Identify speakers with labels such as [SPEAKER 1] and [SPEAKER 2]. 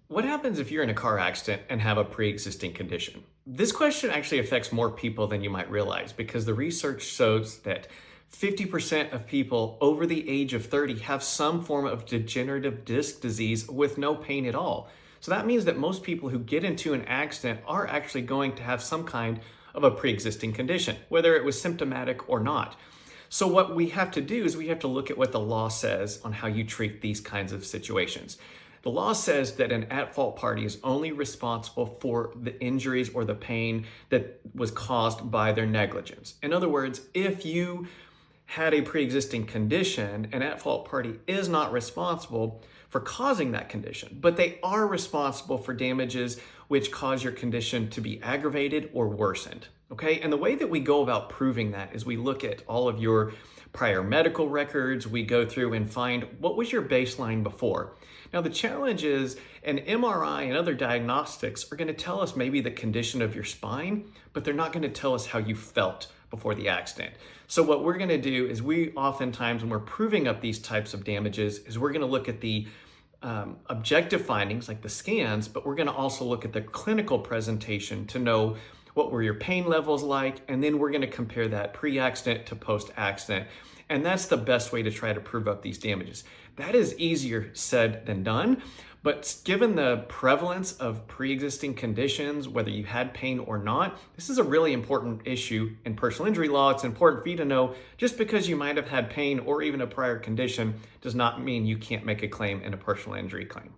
[SPEAKER 1] What happens if you're in a car accident and have a pre-existing condition? This question actually affects more people than you might realize because the research shows that 50% of people over the age of 30 have some form of degenerative disc disease with no pain at all. So that means that most people who get into an accident are actually going to have some kind of a pre-existing condition, whether it was symptomatic or not. So what we have to do is we have to look at what the law says on how you treat these kinds of situations. The law says that an at-fault party is only responsible for the injuries or the pain that was caused by their negligence. In other words, if you had a pre-existing condition, an at-fault party is not responsible for causing that condition, but they are responsible for damages which cause your condition to be aggravated or worsened. Okay, and the way that we go about proving that is we look at all of your prior medical records, we go through and find what was your baseline before. Now, the challenge is an MRI and other diagnostics are going to tell us maybe the condition of your spine, but they're not going to tell us how you felt before the accident. So what we're going to do is we oftentimes, when we're proving up these types of damages, is we're going to look at the objective findings like the scans, but we're going to also look at the clinical presentation to know what were your pain levels like, and then we're going to compare that pre-accident to post-accident. And that's the best way to try to prove up these damages. That is easier said than done, but given the prevalence of pre-existing conditions, whether you had pain or not, this is a really important issue in personal injury law. It's important for you to know just because you might have had pain or even a prior condition does not mean you can't make a claim in a personal injury claim.